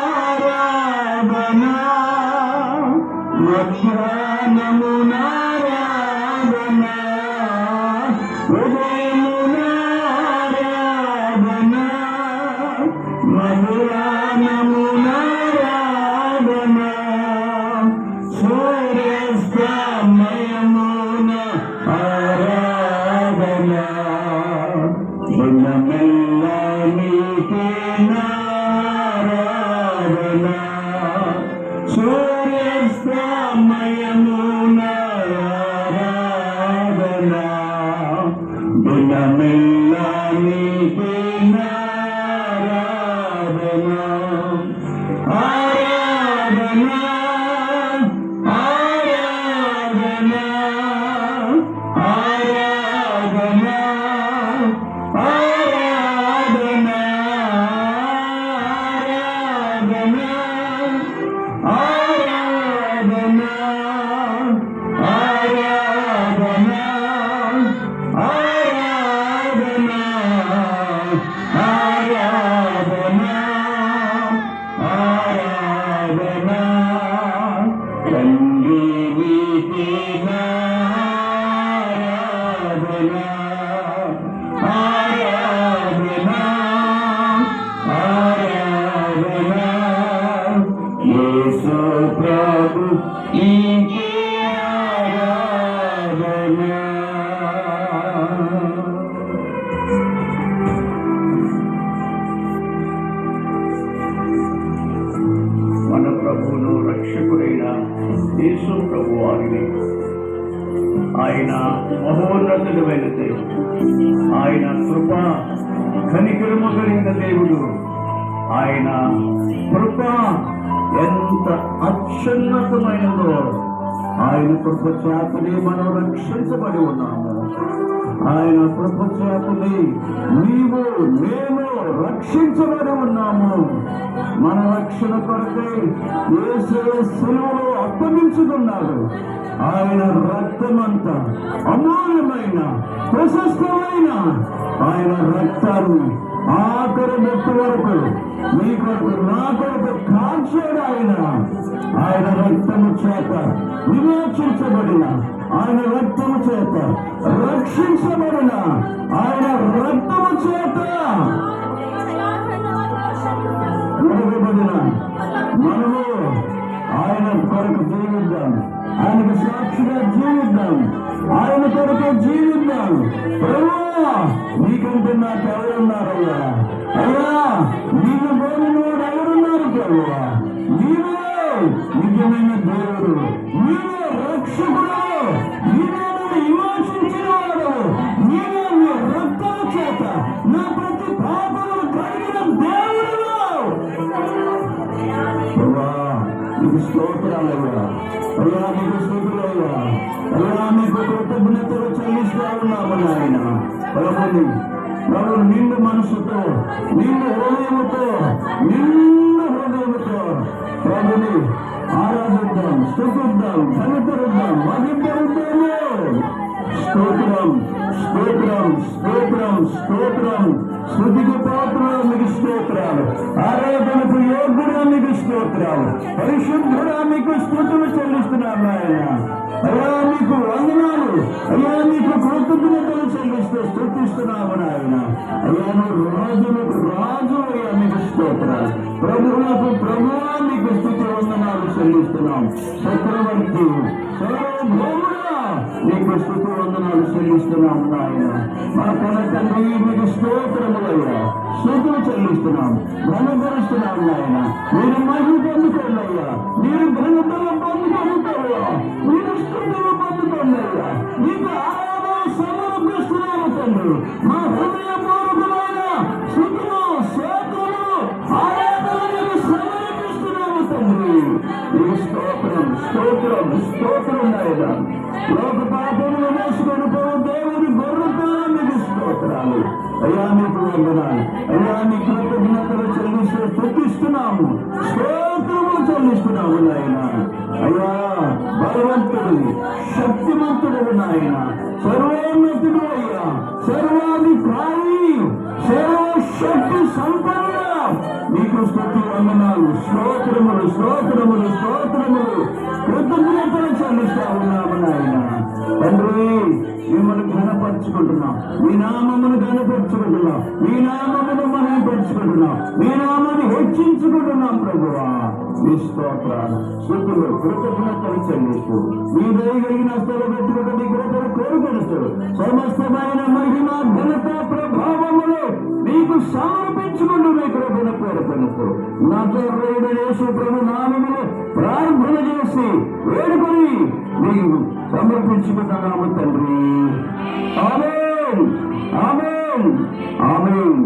నారాధనా మధ్యాహ్నము నారాధనా ఉదయము నారాధనా మధ్యాహ్నము నారాధనా సూర్యాస్తమయమున ఆరాధనా దినమెల్లా నీకే నారాధనా సూర్యాస్తమయమున ఆరాధనా దినమెల్లా నీకే నారాధనా ఆరాధనా ఆరాధనా ఆరాధనా ఆరాధనా ఆరాధనా ఆరాధనా ఆరాధనా ఆరాధనా ఆరాధనా తండ్రి నీకే ఆరాధనా ఆరాధనా ఆరాధనా యేసు ప్రభు నీకే ఆరాధనా. మన ప్రభువును రక్షకుడైన యేసు ప్రభు వారిని ఆయన మహోన్నతుడైన దేవుడు, ఆయన కృప కనికరము కలిగిన దేవుడు, ఆయన కృప ఎంత అత్యున్నతమైనదో ఆయన కృప చేతనే మనం రక్షించబడి ఉన్నాము. ఆయన కృప చేతనే నీవు మేము రక్షించబడి ఉన్నాము. మన రక్షణ కొరకై యేసు సిలువలో అప్పగించుకున్నాడు. ఆయన రక్తమంతా అమూల్యమైన ప్రశస్తమైన ఆయన రక్తాన్ని ఆఖరి మెట్టు వరకు మీ కొరకు నా కొరకు కాల్చాడు. ఆయన రక్తము చేత విమోచించబడిన, ఆయన రక్తము చేత రక్షించబడిన, ఆయన రక్తము చేత విడవబడిన మనము ఆయన కొరకు జీవిద్దాం, ఆయనకు సాక్షిగా జీవిద్దాం, ఆయన కొరకు జీవిద్దాం. ప్రభువా నీకంటే నాకు ఎవరున్నారయ్యా? అయ్యా నీకు పోయినవాడు ఎవరున్నారు? ప్రభువా నీవే నిజమైన దేవుడు, నీవే రక్షకుడు, నీవే విమోచించినవాడు, నీవే నీ రక్తము చేత నా ప్రతి పాపమును కడిగిన దేవుడు. ప్రభువా నీకు స్తోత్రాలయ్యా, అయ్యా నీకు స్తుతులయ్యా, అయ్యా నీకు కృతజ్ఞతలు చెల్లిస్తా ఉన్నాము నాయన. ప్రభుని నిండు మనసుతో, నిండు హృదయముతో, నిండు హృదయముతో ప్రభుని ఆరాధిద్దాం, స్తుతిద్దాం, ఘనపరుద్దాం, మహిమపరుద్దాము. స్తోత్రం స్తోత్రం స్తోత్రం స్తోత్రం. స్తుతికి పాత్రుడు మీకు స్తోత్రాలు, ఆరాధనకు యోగ్యుడు మీకు స్తోత్రాలు, పరిశుద్ధుడా మీకు స్తుతులు చెల్లిస్తున్నాను ఆయన. అయ్యా మీకు వందనాలు, అయ్యా మీకు కృతజ్ఞతలు చెల్లిస్తూ స్తుతిస్తున్నాము నాయన. అయ్యా నువ్వు రాజులకు రాజు, అయ్యా మీకు స్తోత్రాలు, ప్రభువులకు ప్రభువా మీకు స్తుతి వందనాలు చెల్లిస్తున్నాం. చక్రవర్తి సర్వభౌముడా నీకు స్తుతి వందనాలు చెల్లిస్తున్నాం నాయన. మా కన్న తండ్రి మీకు స్తోత్రములయ్యా, స్తుతులు చెల్లిస్తున్నాం, ఘనపరుస్తున్నాం నాయన. మీరు మహిమ పొందుకోండి అయ్యా, మీరు ఘనతలు పొందుకుంటావా, మీరు స్తుతులు పొందుకోండి అయ్యా. మీకు ఆరాధన సమర్పిస్తున్నాము తండ్రి. మా హృదయపూర్వకమైన స్తుతులు స్తోత్రములు ఆరాధనకు సమర్పిస్తున్నాము తండ్రి. మీకు స్తోత్రం స్తోత్రం స్తోత్రం నాయన. లోక పాపములు మోసుకొని పోవు దేవుడి గొర్రెతో మీకు స్తోత్రాలు. అయ్యా మీకు వందనాలు, అయ్యా మీ కృతజ్ఞతలు చెల్లిస్తూ స్తుతిస్తున్నాము, స్తోత్రములు చెల్లిస్తున్నాము నాయన. అయ్యా బలవంతుడు, శక్తిమంతుడు నాయన, సర్వోన్నతుడు అయ్యా, సర్వాధికారి, సర్వ శక్తి సంపన్నుడా నీకు స్తుతి వందనాలు, స్తోత్రములు స్తోత్రములు స్తోత్రములు, కృతజ్ఞతలు చెల్లిస్తా ఉన్నాము నాయన. తండ్రి, మిమ్మల్ని ఘనపరుచుకుంటున్నాం, మీ నామమును ఘనపరుచుకుంటున్నాం, మీ నామమును మనం పరుచుకుంటున్నాం, మీ నామాన్ని హెచ్చించుకుంటున్నాం ప్రభువా. మీ స్తోత్రాలు స్తుతులు కృతజ్ఞతలు చెల్లిస్తూ మీ దయగలిగిన స్థల పెట్టుకుంటూ మీ కృపను కోరుకొనుస్తూ సమస్తమైన మహిమ ఘనత ప్రభావములు మీకు సమర్పించుకుంటూ మీ కృపను కోరుకొనుస్తూ నజరేయుడైన యేసు ప్రభు నామములో ప్రార్థన చేసి వేడుకొని మీకు సమర్పించుకుంటున్నాము తండ్రి. ఆమేన్ ఆమేన్ ఆమేన్.